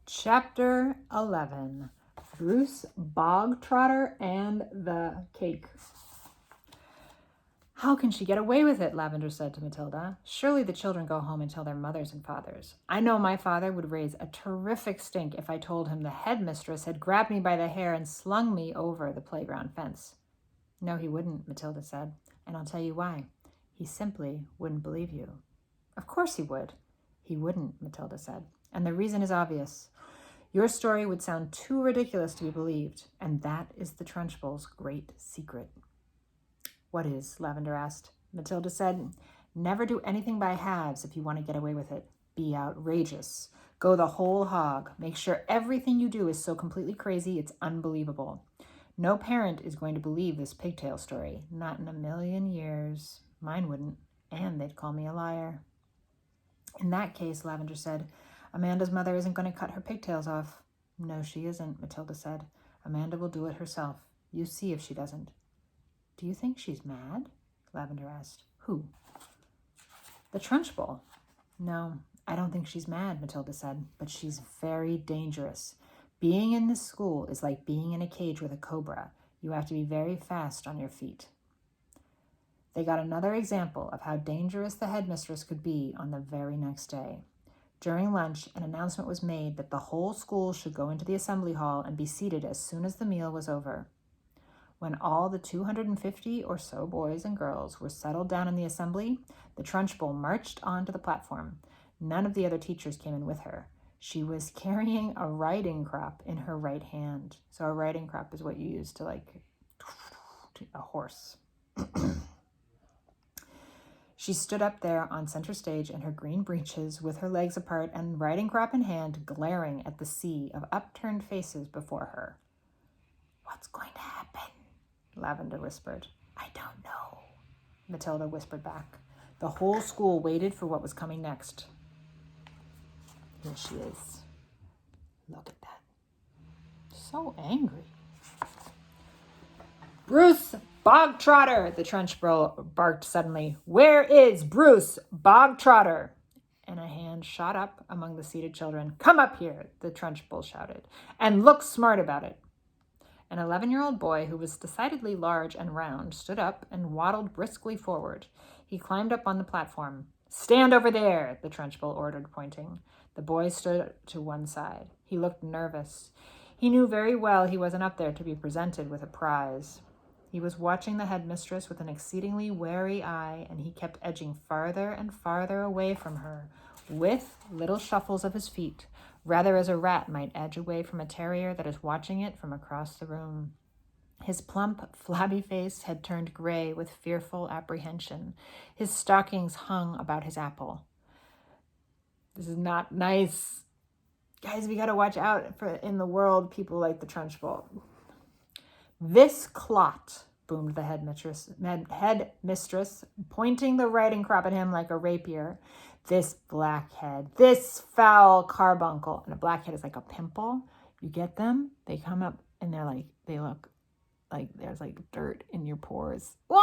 Chapter 11, Bruce, Bogtrotter, and the Cake. How can she get away with it? Lavender said to Matilda. Surely the children go home and tell their mothers and fathers. I know my father would raise a terrific stink if I told him the headmistress had grabbed me by the hair and slung me over the playground fence. No, he wouldn't, Matilda said, and I'll tell you why. He simply wouldn't believe you. Of course he would. He wouldn't, Matilda said, and the reason is obvious. Your story would sound too ridiculous to be believed, and that is the Trunchbull's great secret. What is? Lavender asked. Matilda said, never do anything by halves if you want to get away with it. Be outrageous. Go the whole hog. Make sure everything you do is so completely crazy it's unbelievable. No parent is going to believe this pigtail story. Not in a million years. Mine wouldn't, and they'd call me a liar. In that case, Lavender said, Amanda's mother isn't going to cut her pigtails off. No, she isn't, Matilda said. Amanda will do it herself. You see if she doesn't. Do you think she's mad? Lavender asked. Who? The Trunchbull. No, I don't think she's mad, Matilda said, but she's very dangerous. Being in this school is like being in a cage with a cobra. You have to be very fast on your feet. They got another example of how dangerous the headmistress could be on the very next day. During lunch, an announcement was made that the whole school should go into the assembly hall and be seated as soon as the meal was over. When all the 250 or so boys and girls were settled down in the assembly, the Trunchbull marched onto the platform. None of the other teachers came in with her. She was carrying a riding crop in her right hand. So a riding crop is what you use to a horse. She stood up there on center stage in her green breeches with her legs apart and riding crop in hand, glaring at the sea of upturned faces before her. What's going to happen? Lavender whispered. I don't know, Matilda whispered back. The whole school waited for what was coming next. Here she is. Look at that. So angry. Bruce Bogtrotter, the Trunchbull barked suddenly. Where is Bruce Bogtrotter? And a hand shot up among the seated children. Come up here, the Trunchbull shouted, and look smart about it. An 11-year-old boy who was decidedly large and round stood up and waddled briskly forward. He climbed up on the platform. Stand over there, the Trunchbull ordered, pointing. The boy stood to one side. He looked nervous. He knew very well he wasn't up there to be presented with a prize. He was watching the headmistress with an exceedingly wary eye, and he kept edging farther and farther away from her, with little shuffles of his feet, rather as a rat might edge away from a terrier that is watching it from across the room. His plump, flabby face had turned gray with fearful apprehension. His stockings hung about his apple. This is not nice. Guys, we got to watch out for in the world people like the Trunchbull. This clot, boomed the headmistress, pointing the riding crop at him like a rapier. This blackhead, this foul carbuncle. And a blackhead is like a pimple. You get them, they come up and they look like there's like dirt in your pores. Wah!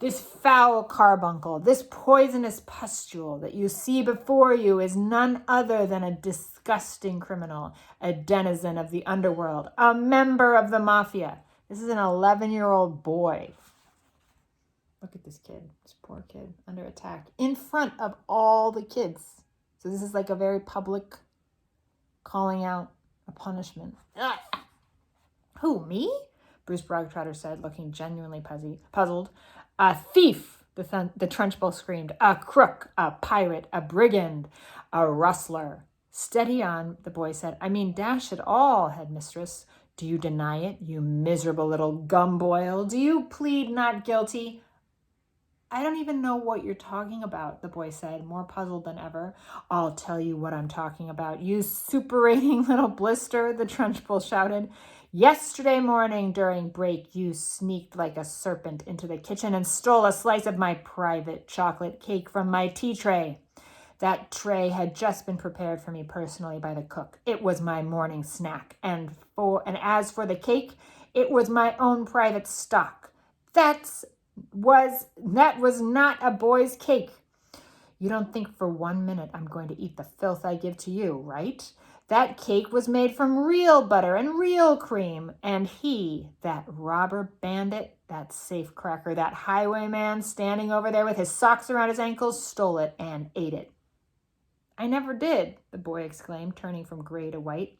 This foul carbuncle, this poisonous pustule that you see before you is none other than a disgusting criminal, a denizen of the underworld, a member of the mafia. This is an 11-year-old boy. Look at this kid, this poor kid, under attack in front of all the kids. So this is like a very public calling out a punishment. Ugh. Who, me? Bruce Bogtrotter said, looking genuinely puzzled. A thief, the Trunchbull screamed. A crook, a pirate, a brigand, a rustler. Steady on, the boy said. I mean, dash it all, headmistress. Do you deny it, you miserable little gumboil? Do you plead not guilty? I don't even know what you're talking about, the boy said, more puzzled than ever. I'll tell you what I'm talking about, you suppurating little blister, the Trunchbull shouted. Yesterday morning during break, you sneaked like a serpent into the kitchen and stole a slice of my private chocolate cake from my tea tray. That tray had just been prepared for me personally by the cook. It was my morning snack. And as for the cake, it was my own private stock. That was not a boy's cake. You don't think for 1 minute I'm going to eat the filth I give to you, right? That cake was made from real butter and real cream, and he, that robber bandit, that safecracker, that highwayman standing over there with his socks around his ankles, stole it and ate it. I never did, the boy exclaimed, turning from gray to white.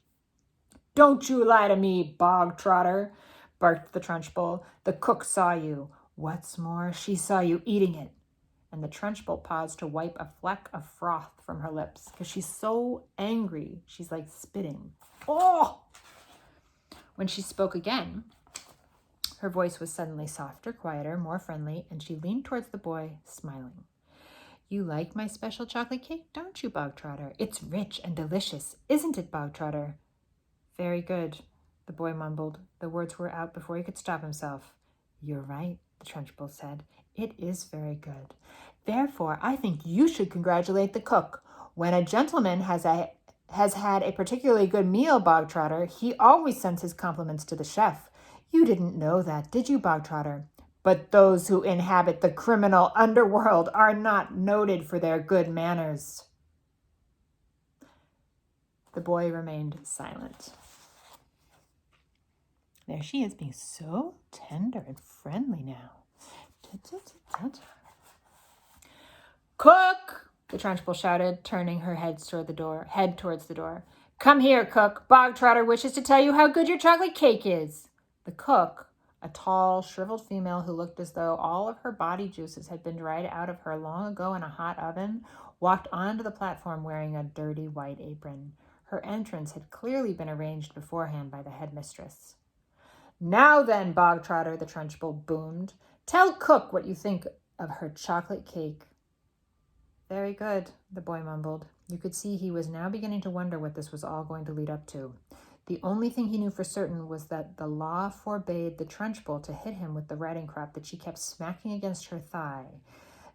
Don't you lie to me, Bogtrotter, barked the Trunchbull. The cook saw you. What's more, she saw you eating it. And the Trunchbull paused to wipe a fleck of froth from her lips because she's so angry. She's like spitting. Oh! When she spoke again, her voice was suddenly softer, quieter, more friendly, and she leaned towards the boy, smiling. You like my special chocolate cake, don't you, Bogtrotter? It's rich and delicious, isn't it, Bogtrotter? Very good, the boy mumbled. The words were out before he could stop himself. You're right, the Trunchbull said. It is very good. Therefore, I think you should congratulate the cook. When a gentleman has had a particularly good meal, Bogtrotter, he always sends his compliments to the chef. You didn't know that, did you, Bogtrotter? But those who inhabit the criminal underworld are not noted for their good manners. The boy remained silent. There she is, being so tender and friendly now. Cook! The Trunchbull shouted, turning her head towards the door. Come here, cook. Bogtrotter wishes to tell you how good your chocolate cake is. The cook, a tall, shriveled female who looked as though all of her body juices had been dried out of her long ago in a hot oven, walked onto the platform wearing a dirty white apron. Her entrance had clearly been arranged beforehand by the headmistress. Now then, Bogtrotter, the Trunchbull boomed, tell cook what you think of her chocolate cake. Very good, the boy mumbled. You could see he was now beginning to wonder what this was all going to lead up to. The only thing he knew for certain was that the law forbade the Trunchbull to hit him with the riding crop that she kept smacking against her thigh.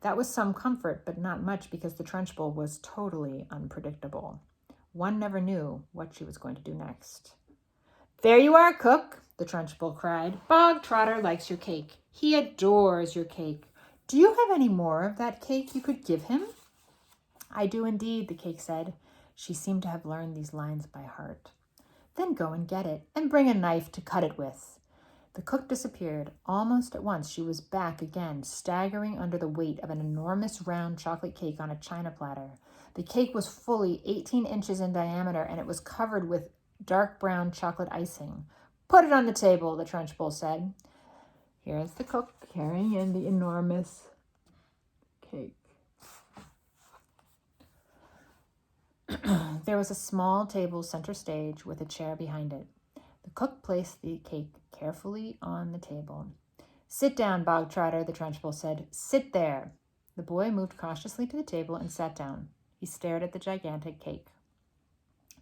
That was some comfort, but not much because the Trunchbull was totally unpredictable. One never knew what she was going to do next. There you are, cook, the Trunchbull cried. Bogtrotter likes your cake. He adores your cake. Do you have any more of that cake you could give him? I do indeed, the cake said. She seemed to have learned these lines by heart. Then go and get it, and bring a knife to cut it with. The cook disappeared. Almost at once she was back again, staggering under the weight of an enormous round chocolate cake on a china platter. The cake was fully 18 inches in diameter, and it was covered with dark brown chocolate icing. Put it on the table, the Trunchbull said. Here's the cook carrying in the enormous cake. There was a small table center stage with a chair behind it. The cook placed the cake carefully on the table. Sit down, Bogtrotter, the Trunchbull said. Sit there. The boy moved cautiously to the table and sat down. He stared at the gigantic cake.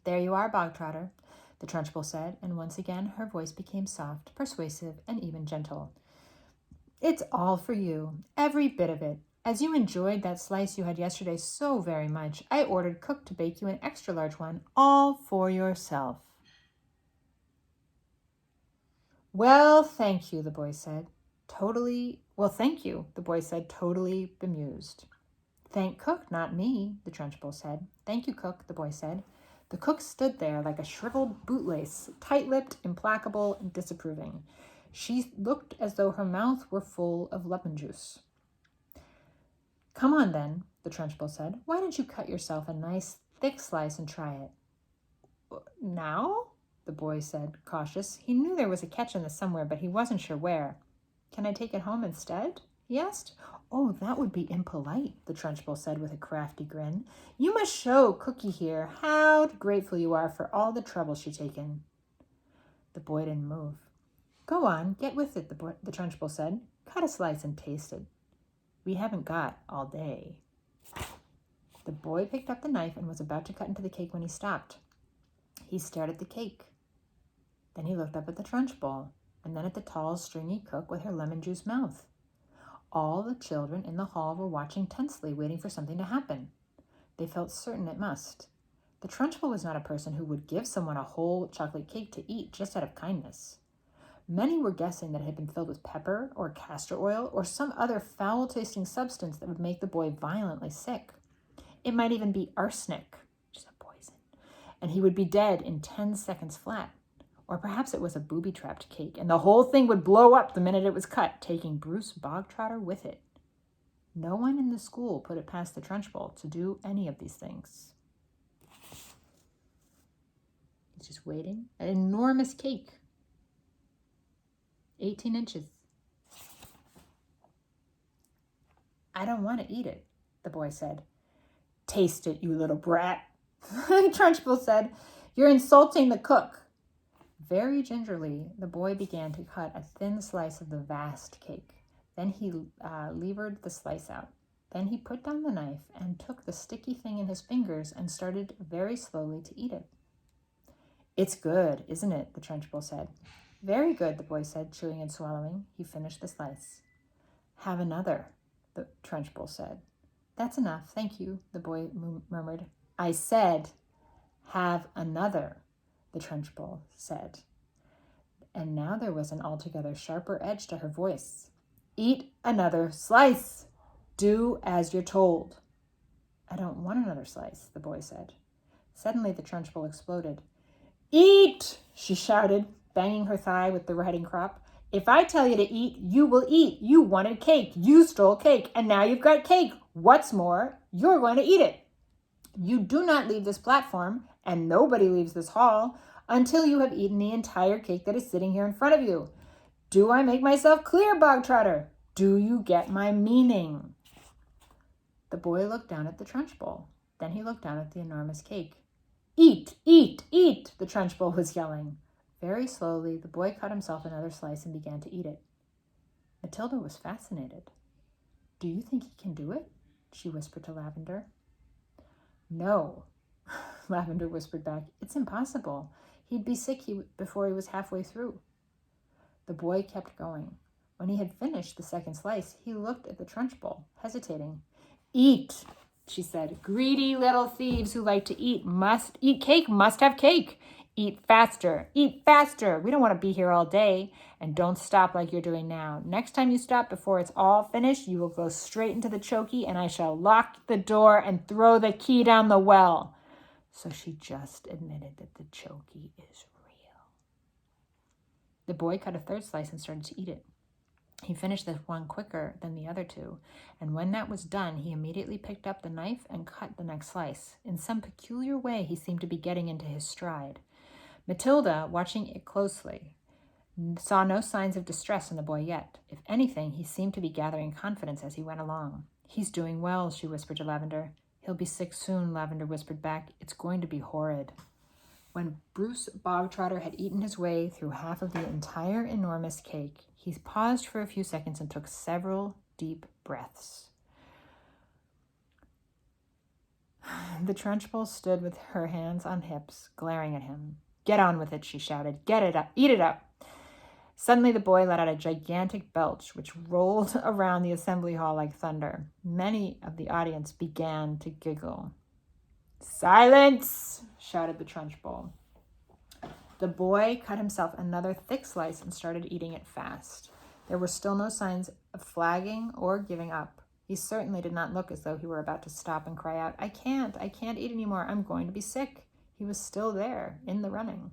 There you are, Bogtrotter, the Trunchbull said, and once again her voice became soft, persuasive, and even gentle. It's all for you, every bit of it. As you enjoyed that slice you had yesterday so very much, I ordered cook to bake you an extra large one, all for yourself. Well, thank you, the boy said, totally bemused. Thank cook, not me, the Trunchbull said. Thank you, cook, the boy said. The cook stood there like a shriveled bootlace, tight-lipped, implacable, and disapproving. She looked as though her mouth were full of lemon juice. Come on, then, the Trunchbull said. Why don't you cut yourself a nice, thick slice and try it? Now? The boy said, cautious. He knew there was a catch in this somewhere, but he wasn't sure where. Can I take it home instead? He asked. Oh, that would be impolite, the Trunchbull said with a crafty grin. You must show Cookie here how grateful you are for all the trouble she's taken. The boy didn't move. Go on, get with it, the Trunchbull said. Cut a slice and taste it. We haven't got all day. The boy picked up the knife and was about to cut into the cake when he stopped. He stared at the cake. Then he looked up at the Trunchbull, and then at the tall, stringy cook with her lemon juice mouth. All the children in the hall were watching tensely, waiting for something to happen. They felt certain it must. The Trunchbull was not a person who would give someone a whole chocolate cake to eat just out of kindness. Many were guessing that it had been filled with pepper or castor oil or some other foul-tasting substance that would make the boy violently sick. It might even be arsenic, which is a poison. and he would be dead in 10 seconds flat. Or perhaps it was a booby-trapped cake, and the whole thing would blow up the minute it was cut, taking Bruce Bogtrotter with it. No one in the school put it past the Trunchbull to do any of these things. He's just waiting. An enormous cake. 18 inches. I don't want to eat it, the boy said. Taste it, you little brat, Trunchbull said. You're insulting the cook. Very gingerly, the boy began to cut a thin slice of the vast cake. Then he levered the slice out. Then he put down the knife and took the sticky thing in his fingers and started very slowly to eat it. It's good, isn't it? The Trunchbull said. Very good, the boy said, chewing and swallowing. He finished the slice. Have another, the Trunchbull said. That's enough, thank you, the boy murmured. I said, have another, the Trunchbull said. And now there was an altogether sharper edge to her voice. Eat another slice. Do as you're told. I don't want another slice, the boy said. Suddenly the Trunchbull exploded. Eat, she shouted, banging her thigh with the riding crop. If I tell you to eat, you will eat. You wanted cake. You stole cake, and now you've got cake. What's more, you're going to eat it. You do not leave this platform, and nobody leaves this hall, until you have eaten the entire cake that is sitting here in front of you. Do I make myself clear, Bogtrotter? Do you get my meaning? The boy looked down at the Trunchbull. Then he looked down at the enormous cake. Eat, eat, eat, the Trunchbull was yelling. Very slowly, the boy cut himself another slice and began to eat it. Matilda was fascinated. Do you think he can do it? She whispered to Lavender. No, Lavender whispered back. It's impossible. He'd be sick before he was halfway through. The boy kept going. When he had finished the second slice, he looked at the Trunchbull, hesitating. Eat, she said. Greedy little thieves who like to eat must eat cake, must have cake. Eat faster, eat faster. We don't want to be here all day. And don't stop like you're doing now. Next time you stop before it's all finished, you will go straight into the chokey, and I shall lock the door and throw the key down the well. So she just admitted that the chokey is real. The boy cut a third slice and started to eat it. He finished this one quicker than the other two, and when that was done, he immediately picked up the knife and cut the next slice. In some peculiar way, he seemed to be getting into his stride. Matilda, watching it closely, saw no signs of distress in the boy yet. If anything, he seemed to be gathering confidence as he went along. He's doing well, she whispered to Lavender. He'll be sick soon, Lavender whispered back. It's going to be horrid. When Bruce Bogtrotter had eaten his way through half of the entire enormous cake, he paused for a few seconds and took several deep breaths. The Trunchbull stood with her hands on hips, glaring at him. Get on with it, she shouted. Get it up. Eat it up. Suddenly the boy let out a gigantic belch, which rolled around the assembly hall like thunder. Many of the audience began to giggle. Silence, shouted the Trunchbull. The boy cut himself another thick slice and started eating it fast. There were still no signs of flagging or giving up. He certainly did not look as though he were about to stop and cry out, I can't eat anymore. I'm going to be sick. He was still there, in the running.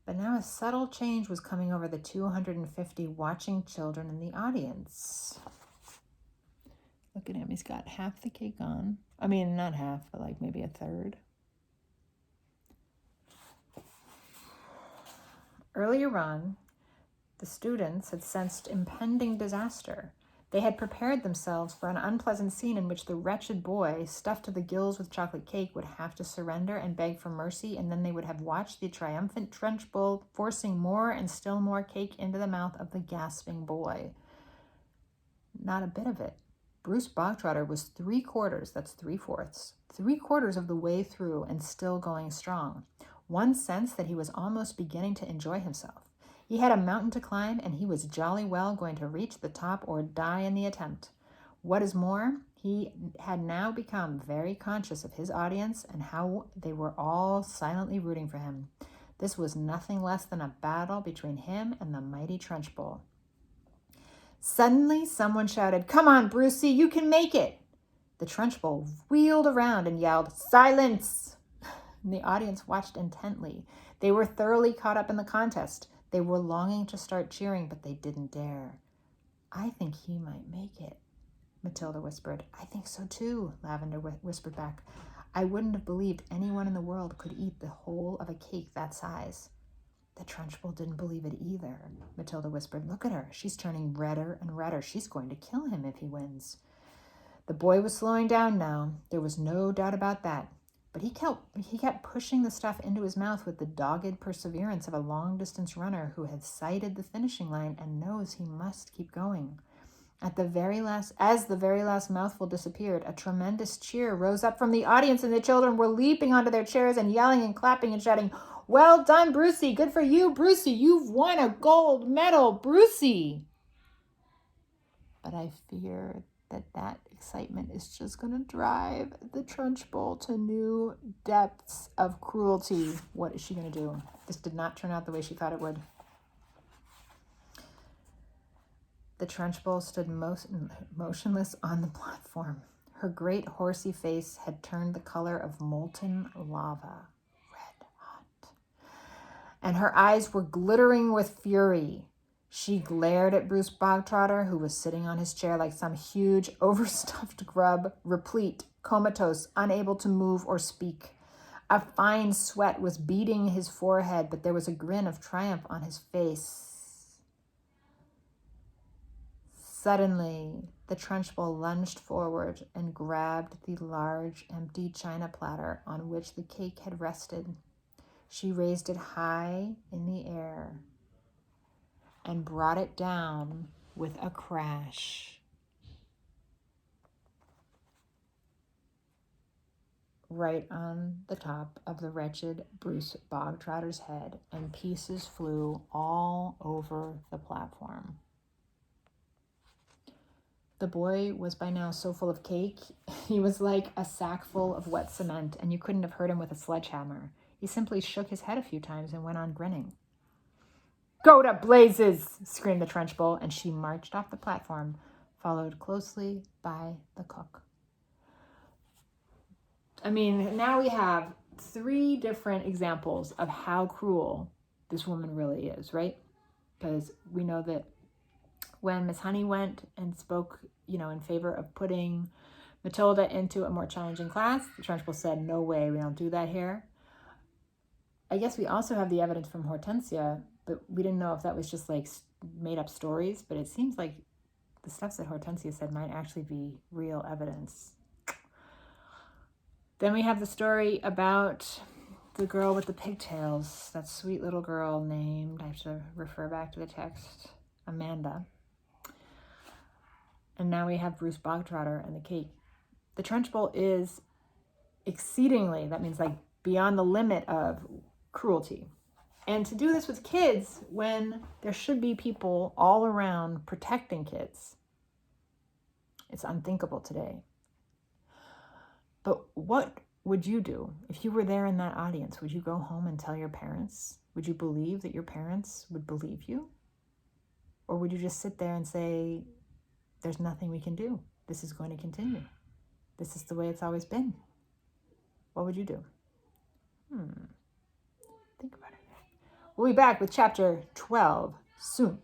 But now a subtle change was coming over the 250 watching children in the audience. Look at him. He's got half the cake on. I mean, not half, but like maybe a third. Earlier on, the students had sensed impending disaster. They had prepared themselves for an unpleasant scene in which the wretched boy, stuffed to the gills with chocolate cake, would have to surrender and beg for mercy, and then they would have watched the triumphant Trunchbull forcing more and still more cake into the mouth of the gasping boy. Not a bit of it. Bruce Bogtrotter was 3/4, that's 3/4, 3/4 of the way through and still going strong. One sensed that he was almost beginning to enjoy himself. He had a mountain to climb, and he was jolly well going to reach the top or die in the attempt. What is more, he had now become very conscious of his audience and how they were all silently rooting for him. This was nothing less than a battle between him and the mighty Trunchbull. Suddenly, someone shouted, Come on, Brucey, you can make it! The Trunchbull wheeled around and yelled, "Silence!" And the audience watched intently. They were thoroughly caught up in the contest. They were longing to start cheering, but they didn't dare. "I think he might make it," Matilda whispered. "I think so too," Lavender whispered back. "I wouldn't have believed anyone in the world could eat the whole of a cake that size." "The Trunchbull didn't believe it either," Matilda whispered. "Look at her. She's turning redder and redder. She's going to kill him if he wins." The boy was slowing down now. There was no doubt about that. But he kept pushing the stuff into his mouth with the dogged perseverance of a long-distance runner who has sighted the finishing line and knows he must keep going. As the very last mouthful disappeared, a tremendous cheer rose up from the audience, and the children were leaping onto their chairs and yelling and clapping and shouting, "Well done, Brucey! Good for you, Brucey! You've won a gold medal, Brucey!" But I fear that excitement is just going to drive the Trunchbull to new depths of cruelty. What is she going to do? This did not turn out the way she thought it would. The Trunchbull stood motionless on the platform. Her great horsey face had turned the color of molten lava, red hot, and her eyes were glittering with fury. She glared at Bruce Bogtrotter, who was sitting on his chair like some huge, overstuffed grub, replete, comatose, unable to move or speak. A fine sweat was beading his forehead, but there was a grin of triumph on his face. Suddenly, the Trunchbull lunged forward and grabbed the large, empty china platter on which the cake had rested. She raised it high in the air and brought it down with a crash. Right on the top of the wretched Bruce Bogtrotter's head, and pieces flew all over the platform. The boy was by now so full of cake, he was like a sack full of wet cement, and you couldn't have hurt him with a sledgehammer. He simply shook his head a few times and went on grinning. "Go to blazes!" screamed the Trunchbull, and she marched off the platform, followed closely by the cook. I mean, now we have 3 different examples of how cruel this woman really is, right? Because we know that when Miss Honey went and spoke, in favor of putting Matilda into a more challenging class, the Trunchbull said, "No way, we don't do that here." I guess we also have the evidence from Hortensia, but we didn't know if that was just like made up stories, but it seems like the stuff that Hortensia said might actually be real evidence. Then we have the story about the girl with the pigtails, that sweet little girl named, I have to refer back to the text, Amanda. And now we have Bruce Bogtrotter and the cake. The Trunchbull is exceedingly, that means like beyond the limit of cruelty. And to do this with kids when there should be people all around protecting kids, it's unthinkable today. But what would you do if you were there in that audience? Would you go home and tell your parents? Would you believe that your parents would believe you? Or would you just sit there and say, "There's nothing we can do. This is going to continue. This is the way it's always been"? What would you do? Think about it. We'll be back with chapter 12 soon.